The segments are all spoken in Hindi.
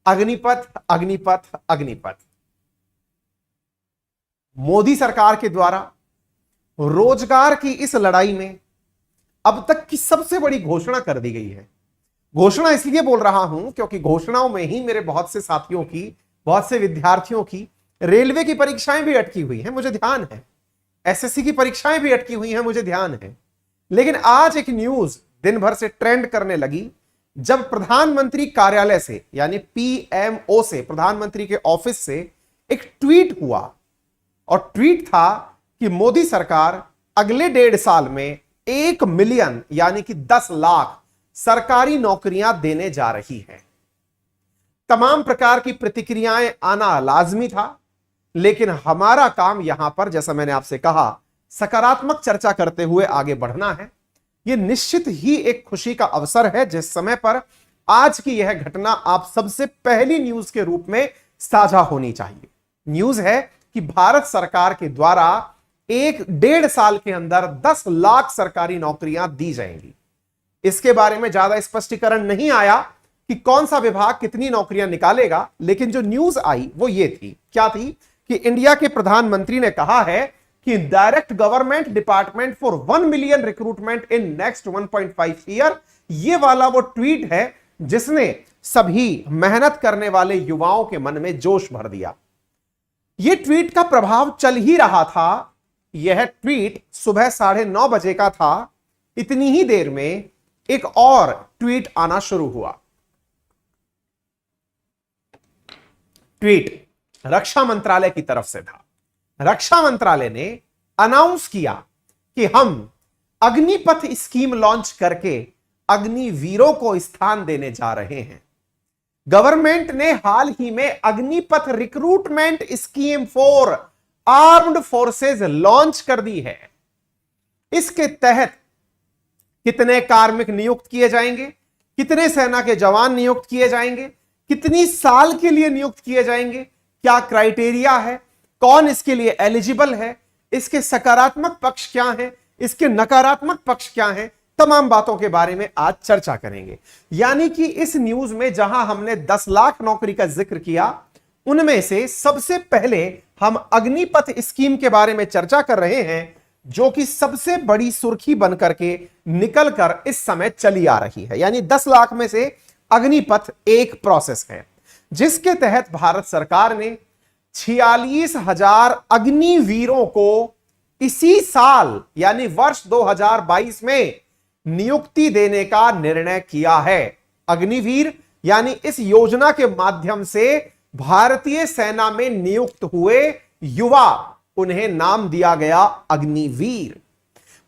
अग्निपथ अग्निपथ अग्निपथ। मोदी सरकार के द्वारा रोजगार की इस लड़ाई में अब तक की सबसे बड़ी घोषणा कर दी गई है। घोषणा इसलिए बोल रहा हूं क्योंकि घोषणाओं में ही मेरे बहुत से साथियों की, बहुत से विद्यार्थियों की रेलवे की परीक्षाएं भी अटकी हुई हैं, मुझे ध्यान है। एसएससी की परीक्षाएं भी अटकी हुई हैं, मुझे ध्यान है। लेकिन आज एक न्यूज दिन भर से ट्रेंड करने लगी जब प्रधानमंत्री कार्यालय से, यानी पीएमओ से, प्रधानमंत्री के ऑफिस से एक ट्वीट हुआ और ट्वीट था कि मोदी सरकार अगले 1.5 साल में 1 मिलियन यानी कि 10 लाख सरकारी नौकरियां देने जा रही है। तमाम प्रकार की प्रतिक्रियाएं आना लाजमी था, लेकिन हमारा काम यहां पर, जैसा मैंने आपसे कहा, सकारात्मक चर्चा करते हुए आगे बढ़ना है। यह निश्चित ही एक खुशी का अवसर है जिस समय पर आज की यह घटना आप सबसे पहली न्यूज के रूप में साझा होनी चाहिए। न्यूज है कि भारत सरकार के द्वारा 1.5 साल के अंदर 10 लाख सरकारी नौकरियां दी जाएंगी। इसके बारे में ज्यादा स्पष्टीकरण नहीं आया कि कौन सा विभाग कितनी नौकरियां निकालेगा, लेकिन जो न्यूज आई वो ये थी, क्या थी, कि इंडिया के प्रधानमंत्री ने कहा है कि direct government department for 1 million recruitment in next 1.5 year. ये वाला वो ट्वीट है जिसने सभी मेहनत करने वाले युवाओं के मन में जोश भर दिया। यह ट्वीट का प्रभाव चल ही रहा था। यह ट्वीट सुबह 9:30 बजे का था। इतनी ही देर में एक और ट्वीट आना शुरू हुआ। ट्वीट रक्षा मंत्रालय की तरफ से था। रक्षा मंत्रालय ने अनाउंस किया कि हम अग्निपथ स्कीम लॉन्च करके अग्निवीरों को स्थान देने जा रहे हैं। गवर्नमेंट ने हाल ही में Agnipath recruitment scheme for armed forces launch कर दी है। इसके तहत कितने कार्मिक नियुक्त किए जाएंगे, कितने सेना के जवान नियुक्त किए जाएंगे, कितनी साल के लिए नियुक्त किए जाएंगे, क्या क्राइटेरिया है, कौन इसके लिए एलिजिबल है, इसके सकारात्मक पक्ष क्या हैं, इसके नकारात्मक पक्ष क्या हैं, तमाम बातों के बारे में आज चर्चा करेंगे। यानी कि इस न्यूज में जहां हमने 10 लाख नौकरी का जिक्र किया, उनमें से सबसे पहले हम अग्निपथ स्कीम के बारे में चर्चा कर रहे हैं, जो कि सबसे बड़ी सुर्खी बनकर के निकलकर इस समय चली आ रही है। यानी 10 लाख में से अग्निपथ एक प्रोसेस है जिसके तहत भारत सरकार ने 46,000 अग्निवीरों को इसी साल यानी वर्ष 2022 में नियुक्ति देने का निर्णय किया है। अग्निवीर यानी इस योजना के माध्यम से भारतीय सेना में नियुक्त हुए युवा, उन्हें नाम दिया गया अग्निवीर।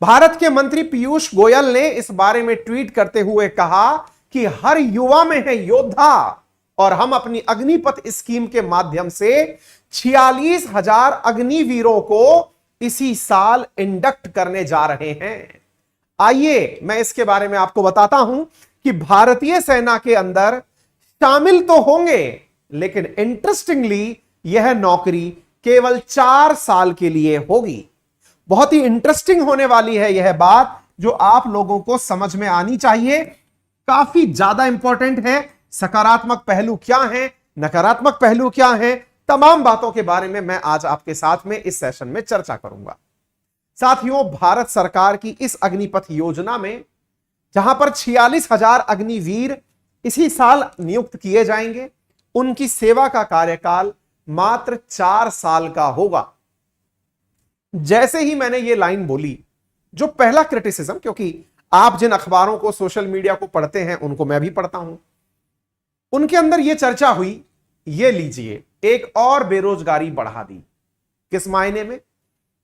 भारत के मंत्री पीयूष गोयल ने इस बारे में ट्वीट करते हुए कहा कि हर युवा में है योद्धा और हम अपनी अग्निपथ स्कीम के माध्यम से 46,000 अग्निवीरों को इसी साल इंडक्ट करने जा रहे हैं। आइए मैं इसके बारे में आपको बताता हूं कि भारतीय सेना के अंदर शामिल तो होंगे, लेकिन इंटरेस्टिंगली यह नौकरी केवल 4 साल के लिए होगी। बहुत ही इंटरेस्टिंग होने वाली है यह बात, जो आप लोगों को समझ में आनी चाहिए। काफी ज्यादा इंपॉर्टेंट है। सकारात्मक पहलू क्या है, नकारात्मक पहलू क्या है, तमाम बातों के बारे में मैं आज आपके साथ में इस सेशन में चर्चा करूंगा। साथियों, भारत सरकार की इस अग्निपथ योजना में जहां पर 46,000 अग्निवीर इसी साल नियुक्त किए जाएंगे, उनकी सेवा का कार्यकाल मात्र 4 साल का होगा। जैसे ही मैंने ये लाइन बोली, जो पहला क्रिटिसिज्म, क्योंकि आप जिन अखबारों को, सोशल मीडिया को पढ़ते हैं, उनको मैं भी पढ़ता हूं, उनके अंदर यह चर्चा हुई, ये लीजिए, एक और बेरोजगारी बढ़ा दी। किस मायने में?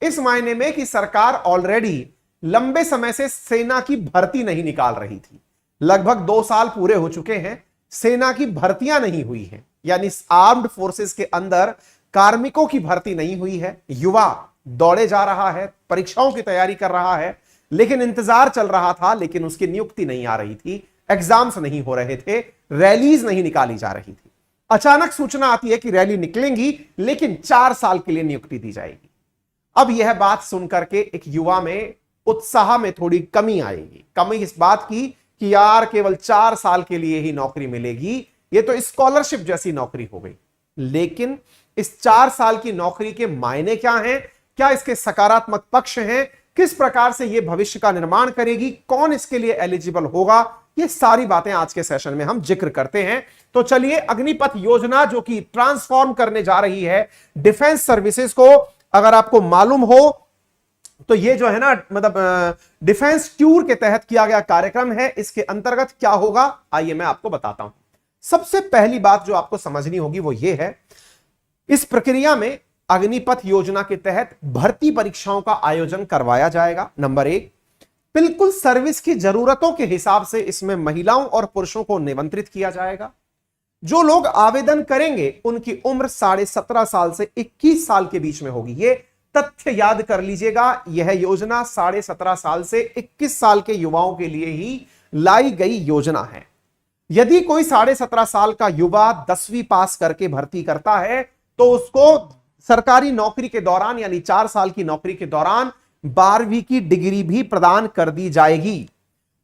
इस मायने में कि सरकार ऑलरेडी लंबे समय से सेना की भर्ती नहीं निकाल रही थी। लगभग 2 साल पूरे हो चुके हैं, सेना की भर्तियां नहीं हुई हैं, यानी आर्म्ड फोर्सेस के अंदर कार्मिकों की भर्ती नहीं हुई है। युवा दौड़े जा रहा है, परीक्षाओं की तैयारी कर रहा है, लेकिन इंतजार चल रहा था, लेकिन उसकी नियुक्ति नहीं आ रही थी, एग्जाम्स नहीं हो रहे थे, रैलीज नहीं निकाली जा रही थी। अचानक सूचना आती है कि रैली निकलेंगी, लेकिन 4 साल के लिए नियुक्ति दी जाएगी। अब यह बात सुनकर के एक युवा में, उत्साह में थोड़ी कमी आएगी। कमी इस बात की कि यार केवल 4 साल के लिए ही नौकरी मिलेगी, ये तो स्कॉलरशिप जैसी नौकरी हो गई। लेकिन इस 4 साल की नौकरी के मायने क्या हैं, क्या इसके सकारात्मक पक्ष हैं, किस प्रकार से यह भविष्य का निर्माण करेगी, कौन इसके लिए एलिजिबल होगा, ये सारी बातें आज के सेशन में हम जिक्र करते हैं। तो चलिए, अग्निपथ योजना जो कि ट्रांसफॉर्म करने जा रही है डिफेंस सर्विसेज को, अगर आपको मालूम हो तो ये जो है ना, मतलब डिफेंस टूर के तहत किया गया कार्यक्रम है। इसके अंतर्गत क्या होगा, आइए मैं आपको बताता हूं। सबसे पहली बात जो आपको समझनी होगी वो ये है, इस प्रक्रिया में अग्निपथ योजना के तहत भर्ती परीक्षाओं का आयोजन करवाया जाएगा। नंबर 1, बिल्कुल सर्विस की जरूरतों के हिसाब से इसमें महिलाओं और पुरुषों को निमंत्रित किया जाएगा। जो लोग आवेदन करेंगे उनकी उम्र 17.5 साल से 21 साल के बीच में होगी। ये तथ्य याद कर लीजिएगा, यह योजना 17.5 साल से 21 साल के युवाओं के लिए ही लाई गई योजना है। यदि कोई 17.5 साल का युवा 10वीं पास करके भर्ती करता है तो उसको सरकारी नौकरी के दौरान, यानी 4 साल की नौकरी के दौरान 12वीं की डिग्री भी प्रदान कर दी जाएगी।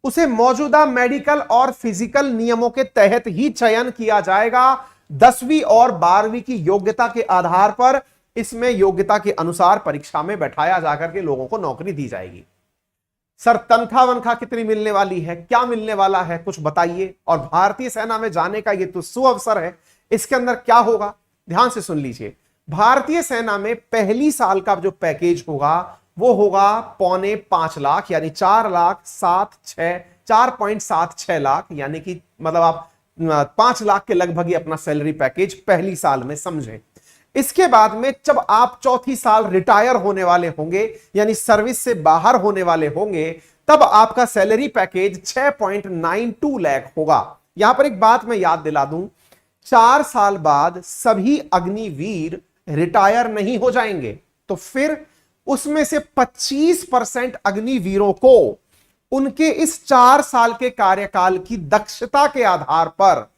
उसे मौजूदा मेडिकल और फिजिकल नियमों के तहत ही चयन किया जाएगा। 10वीं और 12वीं की योग्यता के आधार पर इसमें योग्यता के अनुसार परीक्षा में बैठाया जाकर के लोगों को नौकरी दी जाएगी। सर तनख्वाह वनख्वाह कितनी मिलने वाली है, क्या मिलने वाला है, कुछ बताइए। और भारतीय सेना में जाने का ये तो सुअवसर है, इसके अंदर क्या होगा, ध्यान से सुन लीजिए। भारतीय सेना में पहली साल का जो पैकेज होगा वो होगा 4.25 लाख, यानी 4.76 लाख, यानी कि मतलब आप 5 लाख के लगभग ही अपना सैलरी पैकेज पहली साल में समझें। इसके बाद में जब आप चौथी साल रिटायर होने वाले होंगे, यानी सर्विस से बाहर होने वाले होंगे, तब आपका सैलरी पैकेज 6.92 लाख होगा। यहां पर एक बात मैं याद दिला दूं, 4 साल बाद सभी अग्निवीर रिटायर नहीं हो जाएंगे, तो फिर उसमें से 25% अग्निवीरों को उनके इस 4 साल के कार्यकाल की दक्षता के आधार पर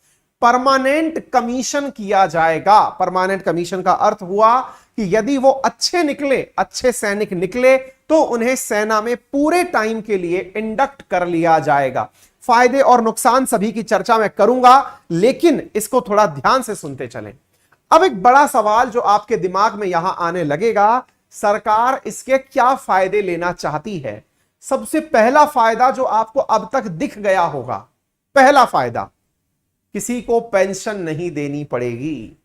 परमानेंट कमीशन किया जाएगा। परमानेंट कमीशन का अर्थ हुआ कि यदि वो अच्छे निकले, अच्छे सैनिक निकले, तो उन्हें सेना में पूरे टाइम के लिए इंडक्ट कर लिया जाएगा। फायदे और नुकसान सभी की चर्चा मैं करूंगा, लेकिन इसको थोड़ा ध्यान से सुनते चलें। अब एक बड़ा सवाल जो आपके दिमाग में यहां आने लगेगा, सरकार इसके क्या फायदे लेना चाहती है। सबसे पहला फायदा जो आपको अब तक दिख गया होगा, पहला फायदा, किसी को पेंशन नहीं देनी पड़ेगी।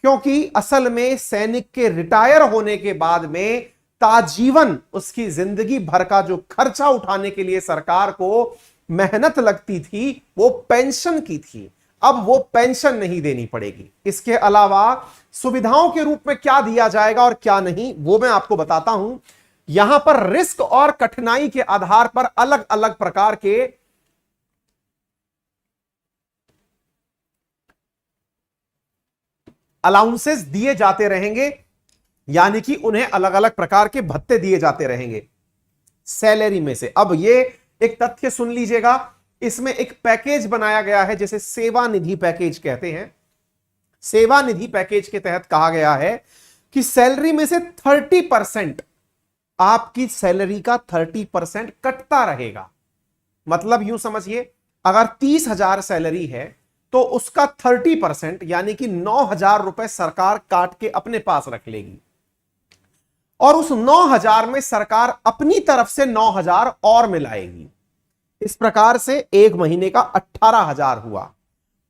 क्योंकि असल में सैनिक के रिटायर होने के बाद में ताजीवन उसकी जिंदगी भर का जो खर्चा उठाने के लिए सरकार को मेहनत लगती थी वो पेंशन की थी। अब वो पेंशन नहीं देनी पड़ेगी। इसके अलावा सुविधाओं के रूप में क्या दिया जाएगा और क्या नहीं, वो मैं आपको बताता हूं। यहां पर रिस्क और कठिनाई के आधार पर अलग अलग प्रकार के अलाउंसेस दिए जाते रहेंगे, यानी कि उन्हें अलग अलग प्रकार के भत्ते दिए जाते रहेंगे सैलरी में से। अब ये एक तथ्य सुन लीजिएगा, इसमें एक पैकेज बनाया गया है जिसे सेवा निधि पैकेज कहते हैं। सेवा निधि पैकेज के तहत कहा गया है कि सैलरी में से 30%, आपकी सैलरी का 30% कटता रहेगा। मतलब यूं समझिए, अगर 30,000 सैलरी है तो उसका 30% यानी कि 9,000 रुपए सरकार काट के अपने पास रख लेगी, और उस 9,000 में सरकार अपनी तरफ से 9,000 और मिलाएगी। इस प्रकार से एक महीने का 18,000 हुआ।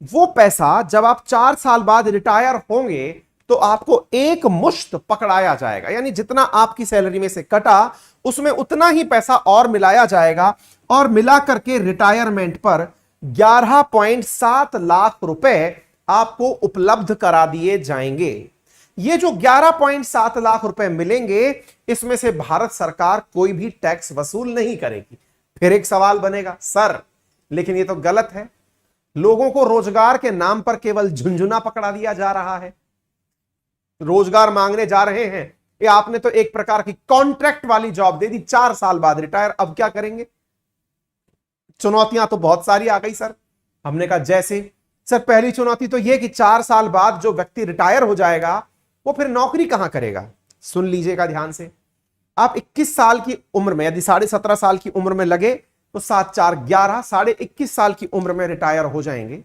वो पैसा जब आप 4 साल बाद रिटायर होंगे तो आपको एक मुश्त पकड़ाया जाएगा, यानी जितना आपकी सैलरी में से कटा उसमें उतना ही पैसा और मिलाया जाएगा, और मिला करके रिटायरमेंट पर 11.7 लाख रुपए आपको उपलब्ध करा दिए जाएंगे। ये जो 11.7 लाख रुपए मिलेंगे, इसमें से भारत सरकार कोई भी टैक्स वसूल नहीं करेगी। फिर एक सवाल बनेगा, सर लेकिन ये तो गलत है, लोगों को रोजगार के नाम पर केवल झुंझुना पकड़ा दिया जा रहा है। रोजगार मांगने जा रहे हैं, ये आपने तो एक प्रकार की कॉन्ट्रैक्ट वाली जॉब दे दी, 4 साल बाद रिटायर, अब क्या करेंगे। चुनौतियां तो बहुत सारी आ गई सर। हमने कहा जैसे, सर पहली चुनौती तो यह कि 4 साल बाद जो व्यक्ति रिटायर हो जाएगा वो फिर नौकरी कहां करेगा। सुन लीजिएगा ध्यान से, आप 21 साल की उम्र में, यदि 17.5 साल की उम्र में लगे तो 7 4 11, 21.5 साल की उम्र में रिटायर हो जाएंगे।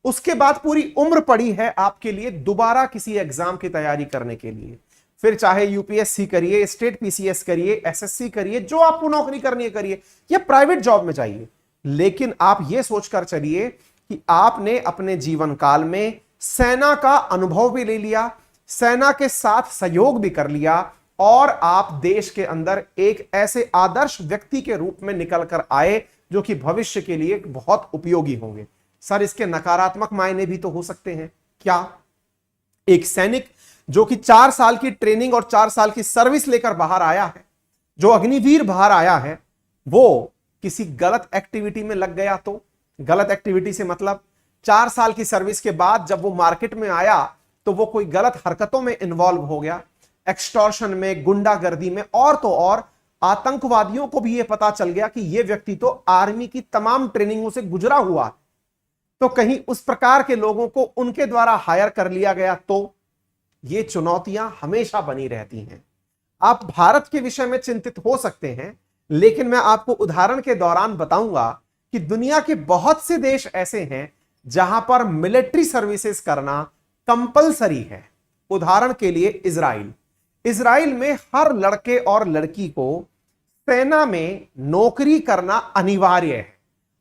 उसके बाद पूरी उम्र पड़ी है आपके लिए दोबारा किसी एग्जाम की तैयारी करने के लिए। फिर चाहे यूपीएससी करिए, स्टेट पीसीएस करिए, एसएससी करिए, जो आपको नौकरी करनी है करिए, या प्राइवेट जॉब में जाइए। लेकिन आप यह सोचकर चलिए कि आपने अपने जीवन काल में सेना का अनुभव भी ले लिया, सेना के साथ सहयोग भी कर लिया, और आप देश के अंदर एक ऐसे आदर्श व्यक्ति के रूप में निकल कर आए जो कि भविष्य के लिए बहुत उपयोगी होंगे। सर, इसके नकारात्मक मायने भी तो हो सकते हैं क्या? एक सैनिक जो कि 4 साल की ट्रेनिंग और 4 साल की सर्विस लेकर बाहर आया है, जो अग्निवीर बाहर आया है, वो किसी गलत एक्टिविटी में लग गया तो? गलत एक्टिविटी से मतलब 4 साल की सर्विस के बाद जब वो मार्केट में आया तो वो कोई गलत हरकतों में इन्वॉल्व हो गया, एक्सटॉर्शन में, गुंडागर्दी में, और तो और आतंकवादियों को भी यह पता चल गया कि यह व्यक्ति तो आर्मी की तमाम ट्रेनिंगों से गुजरा हुआ है, तो कहीं उस प्रकार के लोगों को उनके द्वारा हायर कर लिया गया तो? ये चुनौतियां हमेशा बनी रहती हैं। आप भारत के विषय में चिंतित हो सकते हैं, लेकिन मैं आपको उदाहरण के दौरान बताऊंगा कि दुनिया के बहुत से देश ऐसे हैं जहां पर मिलिट्री सर्विसेज करना कंपलसरी है। उदाहरण के लिए इजराइल में हर लड़के और लड़की को सेना में नौकरी करना अनिवार्य है,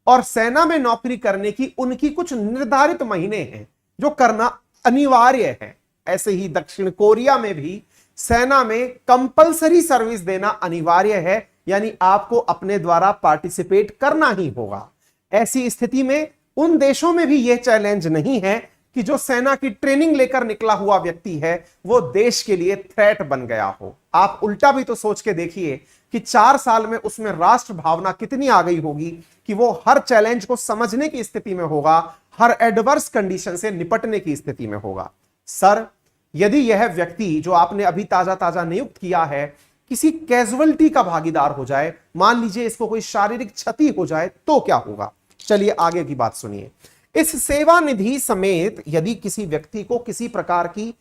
और सेना में नौकरी करने की उनकी कुछ निर्धारित महीने हैं जो करना अनिवार्य है। ऐसे ही दक्षिण कोरिया में भी सेना में कंपलसरी सर्विस देना अनिवार्य है, यानी आपको अपने द्वारा पार्टिसिपेट करना ही होगा। ऐसी स्थिति में उन देशों में भी यह चैलेंज नहीं है कि जो सेना की ट्रेनिंग लेकर निकला हुआ व्यक्ति है वो देश के लिए थ्रेट बन गया हो। आप उल्टा भी तो सोच के देखिए कि 4 साल में उसमें राष्ट्र भावना कितनी आ गई होगी कि वो हर चैलेंज को समझने की स्थिति में होगा, हर एडवर्स कंडीशन से निपटने की स्थिति में होगा। सर, यदि यह व्यक्ति जो आपने अभी ताजा ताजा नियुक्त किया है किसी कैजुअलिटी का भागीदार हो जाए, मान लीजिए इसको कोई शारीरिक क्षति हो जाए, तो क्या होगा? चलिए आगे की बात सुनिए। इस सेवा निधि समेत यदि किसी व्यक्ति को किसी प्रकार की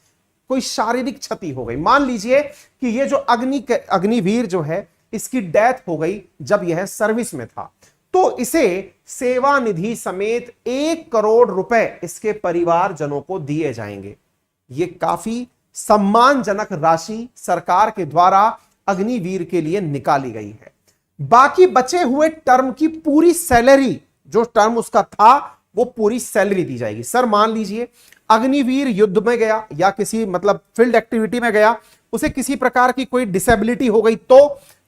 कोई शारीरिक क्षति हो गई, मान लीजिए कि ये जो अग्निवीर जो है इसकी डेथ हो गई जब यह सर्विस में था, तो इसे सेवा निधि समेत 1 करोड़ रुपए इसके परिवारजनों को दिए जाएंगे। यह काफी सम्मानजनक राशि सरकार के द्वारा अग्निवीर के लिए निकाली गई है। बाकी बचे हुए टर्म की पूरी सैलरी, जो टर्म उसका था, वो पूरी सैलरी दी जाएगी। सर, मान लीजिए अग्निवीर युद्ध में गया या किसी मतलब फील्ड एक्टिविटी में गया, उसे किसी प्रकार की कोई डिसेबिलिटी हो गई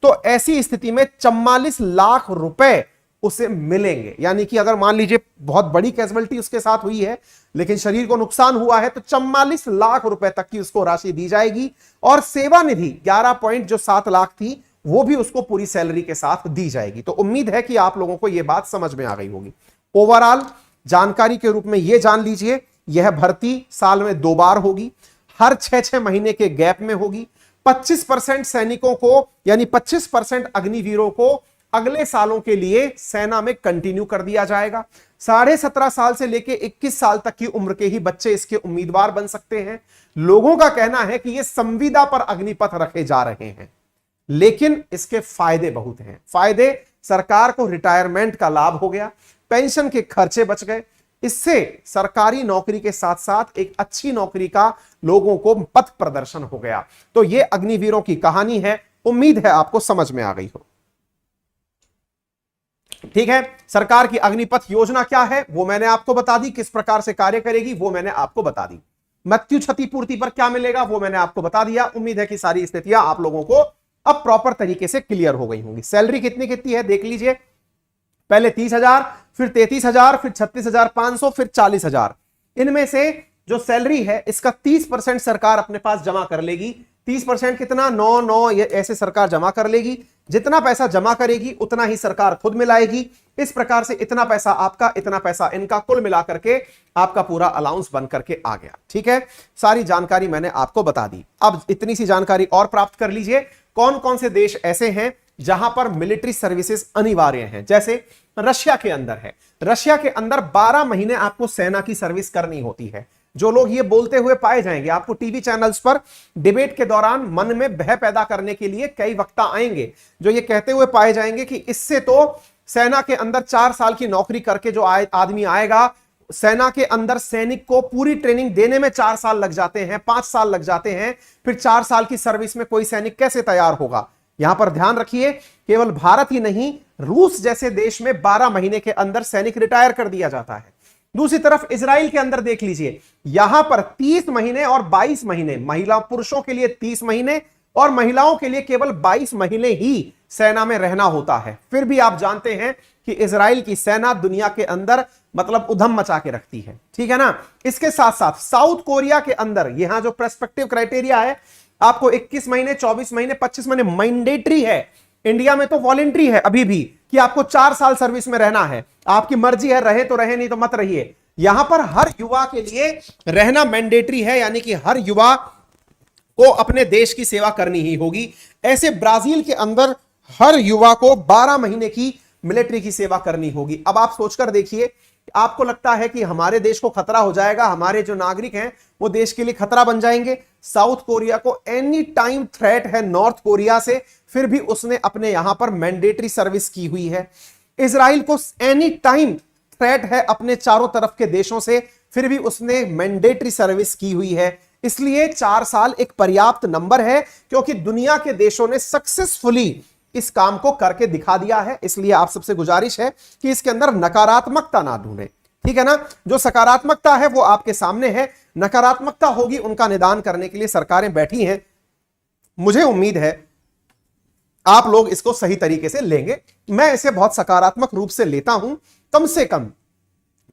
तो ऐसी स्थिति में 44 लाख रुपए उसे मिलेंगे। यानी कि अगर मान लीजिए बहुत बड़ी कैजुअलिटी उसके साथ हुई है लेकिन शरीर को नुकसान हुआ है तो 44 लाख रुपए तक की उसको राशि दी जाएगी, और सेवा निधि 11.7 लाख थी वो भी उसको पूरी सैलरी के साथ दी जाएगी। तो उम्मीद है कि आप लोगों को यह बात समझ में आ गई होगी। ओवरऑल जानकारी के रूप में यह जान लीजिए, यह भर्ती साल में 2 बार होगी, हर 6-6 महीने के गैप में होगी। 25% सैनिकों को यानी 25% अग्निवीरों को अगले सालों के लिए सेना में कंटिन्यू कर दिया जाएगा। 17.5 साल से लेकर 21 साल तक की उम्र के ही बच्चे इसके उम्मीदवार बन सकते हैं। लोगों का कहना है कि यह संविदा पर अग्निपथ रखे जा रहे हैं, लेकिन इसके फायदे बहुत हैं। फायदे, सरकार को रिटायरमेंट का लाभ हो गया, पेंशन के खर्चे बच गए, इससे सरकारी नौकरी के साथ साथ एक अच्छी नौकरी का लोगों को पथ प्रदर्शन हो गया। तो यह अग्निवीरों की कहानी है, उम्मीद है आपको समझ में आ गई हो। ठीक है, सरकार की अग्निपथ योजना क्या है वो मैंने आपको बता दी, किस प्रकार से कार्य करेगी वो मैंने आपको बता दी, मृत्यु क्षतिपूर्ति पर क्या मिलेगा वो मैंने आपको बता दिया। उम्मीद है कि सारी स्थितियां आप लोगों को अब प्रॉपर तरीके से क्लियर हो गई होंगी। सैलरी कितनी कितनी है देख लीजिए, पहले 30,000, फिर 33,000, फिर 36,500, फिर 40,000। इनमें से जो सैलरी है इसका 30% सरकार अपने पास जमा कर लेगी। 30% कितना? 9 ये ऐसे सरकार जमा कर लेगी। जितना पैसा जमा करेगी उतना ही सरकार खुद मिलाएगी। इस प्रकार से इतना पैसा आपका, इतना पैसा इनका, कुल मिला करके आपका पूरा अलाउंस बन करके आ गया। ठीक है, सारी जानकारी मैंने आपको बता दी। अब इतनी सी जानकारी और प्राप्त कर लीजिए, कौन कौन से देश ऐसे हैं जहां पर मिलिट्री सर्विसेज अनिवार्य हैं। जैसे रशिया के अंदर है, रशिया के अंदर 12 महीने आपको सेना की सर्विस करनी होती है। जो लोग ये बोलते हुए पाए जाएंगे, आपको टीवी चैनल्स पर डिबेट के दौरान मन में भय पैदा करने के लिए कई वक्ता आएंगे जो ये कहते हुए पाए जाएंगे कि इससे तो सेना के अंदर 4 साल की नौकरी करके जो आदमी आएगा सेना के अंदर सैनिक को पूरी ट्रेनिंग देने में 4 साल लग जाते हैं, 5 साल लग जाते हैं, फिर 4 साल की सर्विस में कोई सैनिक कैसे तैयार होगा? यहां पर ध्यान रखिए, केवल भारत ही नहीं, रूस जैसे देश में 12 महीने के अंदर सैनिक रिटायर कर दिया जाता है। दूसरी तरफ इजराइल के अंदर देख लीजिए, यहां पर 30 महीने और 22 महीने, महिला पुरुषों के लिए 30 महीने और महिलाओं के लिए केवल 22 महीने ही सेना में रहना होता है। फिर भी आप जानते हैं कि इजराइल की सेना दुनिया के अंदर मतलब उधम मचा के रखती है, ठीक है ना। इसके साथ साथ साउथ कोरिया के अंदर यहां जो पर्सपेक्टिव क्राइटेरिया है, आपको 21 महीने, 24 महीने, 25 महीने मैंडेटरी है। इंडिया में तो वॉलेंट्री है अभी भी कि आपको 4 साल सर्विस में रहना है, आपकी मर्जी है, रहे तो रहे, नहीं तो मत रहिए। यहां पर हर युवा के लिए रहना मैंडेटरी है, यानी कि हर युवा को अपने देश की सेवा करनी ही होगी। ऐसे ब्राजील के अंदर हर युवा को 12 महीने की मिलिट्री की सेवा करनी होगी। अब आप सोचकर देखिए, आपको लगता है कि हमारे देश को खतरा हो जाएगा, हमारे जो नागरिक हैं वो देश के लिए खतरा बन जाएंगे? साउथ कोरिया को एनी टाइम थ्रेट है नॉर्थ कोरिया से, फिर भी उसने अपने यहां पर मैंडेटरी सर्विस की हुई है। इजराइल को एनी टाइम थ्रेट है अपने चारों तरफ के देशों से, फिर भी उसने मैंडेटरी सर्विस की हुई है। इसलिए 4 साल एक पर्याप्त नंबर है, क्योंकि दुनिया के देशों ने सक्सेसफुली इस काम को करके दिखा दिया है। इसलिए आप सबसे गुजारिश है कि इसके अंदर नकारात्मकता ना ढूंढें, ठीक है ना। जो सकारात्मकता है वो आपके सामने है, नकारात्मकता होगी उनका निदान करने के लिए सरकारें बैठी हैं। मुझे उम्मीद है आप लोग इसको सही तरीके से लेंगे। मैं इसे बहुत सकारात्मक रूप से लेता हूं, कम से कम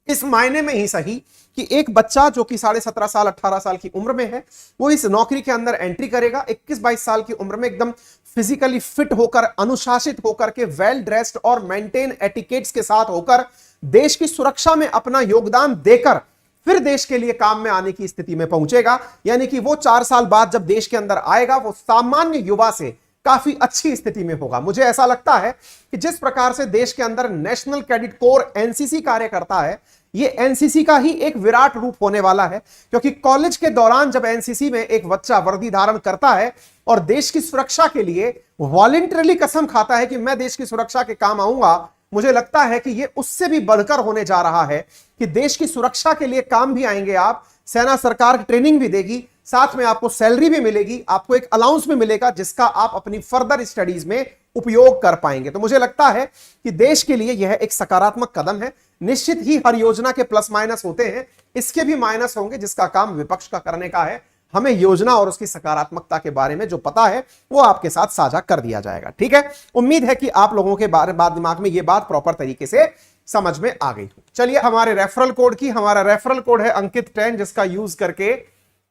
इस मायने में ही सही कि एक बच्चा जो कि 17.5 साल 18 साल की उम्र में है, वो इस नौकरी के अंदर एंट्री करेगा। 21-22 साल की उम्र में एकदम फिजिकली फिट होकर, अनुशासित होकर के, वेल ड्रेस्ड और मेंटेन एटिकेट्स के साथ होकर देश की सुरक्षा में अपना योगदान देकर फिर देश के लिए काम में आने की स्थिति में पहुंचेगा। यानी कि वो 4 साल बाद जब देश के अंदर आएगा, वो सामान्य युवा से काफी अच्छी स्थिति में होगा। मुझे ऐसा लगता है कि जिस प्रकार से देश के अंदर नेशनल कैडेट कोर एनसीसी कार्य करता है, ये एनसीसी का ही एक विराट रूप होने वाला है। क्योंकि कॉलेज के दौरान जब एनसीसी में एक बच्चा वर्दी धारण करता है और देश की सुरक्षा के लिए वॉलंटरली कसम खाता है कि मैं देश की सुरक्षा के काम आऊंगा, मुझे लगता है कि ये उससे भी बढ़कर होने जा रहा है कि देश की सुरक्षा के लिए काम भी आएंगे आप, सेना सरकार ट्रेनिंग भी देगी, साथ में आपको सैलरी भी मिलेगी, आपको एक अलाउंस भी मिलेगा जिसका आप अपनी फर्दर स्टडीज में उपयोग कर पाएंगे। तो मुझे लगता है कि देश के लिए यह एक सकारात्मक कदम है। निश्चित ही हर योजना के प्लस माइनस होते हैं, इसके भी माइनस होंगे, जिसका काम विपक्ष का करने का है। हमें योजना और उसकी सकारात्मकता के बारे में जो पता है वो आपके साथ साझा कर दिया जाएगा, ठीक है। उम्मीद है कि आप लोगों के बारे बाद दिमाग में ये बात प्रॉपर तरीके से समझ में आ गई। चलिए हमारे रेफरल कोड की, हमारा रेफरल कोड है अंकित 10, जिसका यूज करके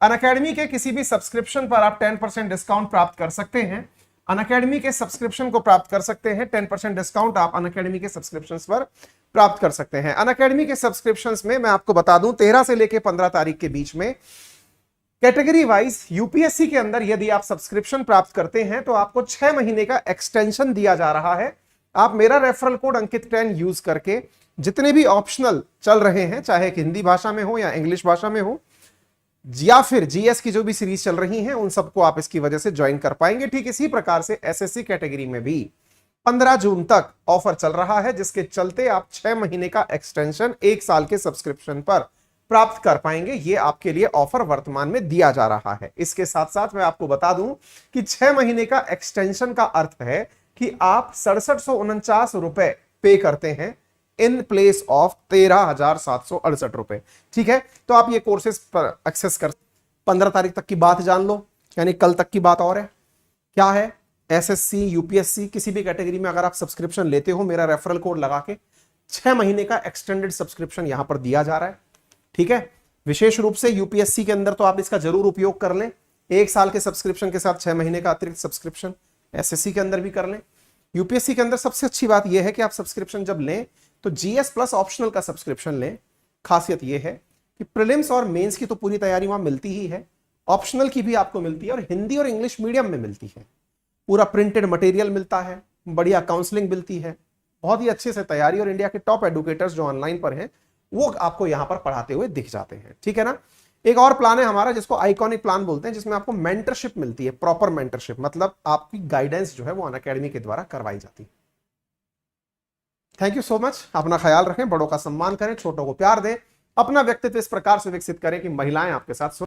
अनअकैडमी के किसी भी सब्सक्रिप्शन पर आप 10% डिस्काउंट प्राप्त कर सकते हैं। अनअकैडमी के सब्सक्रिप्शन को प्राप्त कर सकते हैं 10% डिस्काउंट आप अनअकैडमी के सब्सक्रिप्शंस पर प्राप्त कर सकते हैं। अनअकैडमी के सब्सक्रिप्शंस में मैं आपको बता दूं 13 से लेकर 15 तारीख के बीच में कैटेगरी वाइज यूपीएससी के अंदर यदि आप सब्सक्रिप्शन प्राप्त करते हैं तो आपको 6 महीने का एक्सटेंशन दिया जा रहा है। आप मेरा रेफरल कोड अंकित 10 यूज करके जितने भी ऑप्शनल चल रहे हैं, चाहे हिंदी भाषा में हो या इंग्लिश भाषा में हो, या फिर जीएस की जो भी सीरीज चल रही हैं, उन सबको आप इसकी वजह से ज्वाइन कर पाएंगे। ठीक इसी प्रकार से एसएससी कैटेगरी में भी 15 जून तक ऑफर चल रहा है, जिसके चलते आप 6 महीने का एक्सटेंशन 1 साल के सब्सक्रिप्शन पर प्राप्त कर पाएंगे। ये आपके लिए ऑफर वर्तमान में दिया जा रहा है। इसके साथ साथ मैं आपको बता दूं कि 6 महीने का एक्सटेंशन का अर्थ है कि आप 6749 रुपए पे करते हैं इन प्लेस ऑफ 13,768 रुपए। ठीक है, तो आप ये कोर्सेस पर एक्सेस कर 15 तारीख तक की बात जान लो, यानी कल तक की बात। और है क्या है, एसएससी यूपीएससी किसी भी कैटेगरी में अगर आप सब्सक्रिप्शन लेते हो, मेरा रेफरल कोड लगा के 6 महीने का एक्सटेंडेड सब्सक्रिप्शन यहां पर दिया जा रहा है। ठीक है, विशेष रूप से यूपीएससी के अंदर तो आप इसका जरूर उपयोग कर लें। 1 साल के सब्सक्रिप्शन के साथ 6 महीने का अतिरिक्त सब्सक्रिप्शन एसएससी के अंदर भी कर लें। यूपीएससी के अंदर सबसे अच्छी बात यह है कि आप सब्सक्रिप्शन जब लें तो जीएस प्लस ऑप्शनल का सब्सक्रिप्शन लें। खासियत यह है कि प्रीलिम्स और मेंस की तो पूरी तैयारी वहां मिलती ही है, ऑप्शनल की भी आपको मिलती है और हिंदी और इंग्लिश मीडियम में मिलती है। पूरा प्रिंटेड मटेरियल मिलता है, बढ़िया काउंसलिंग मिलती है, बहुत ही अच्छे से तैयारी, और इंडिया के टॉप एडुकेटर्स जो ऑनलाइन पर हैं वो आपको यहां पर पढ़ाते हुए दिख जाते हैं। ठीक है ना। एक और प्लान है हमारा जिसको आइकॉनिक प्लान बोलते हैं, जिसमें आपको मेंटरशिप मिलती है, प्रॉपर मेंटरशिप, मतलब आपकी गाइडेंस जो है वो अनअकैडमी के द्वारा करवाई जाती है। Thank you so much. अपना ख्याल रखें, बड़ों का सम्मान करें, छोटों को प्यार दें। अपना व्यक्तित्व इस प्रकार से विकसित करें कि महिलाएं आपके साथ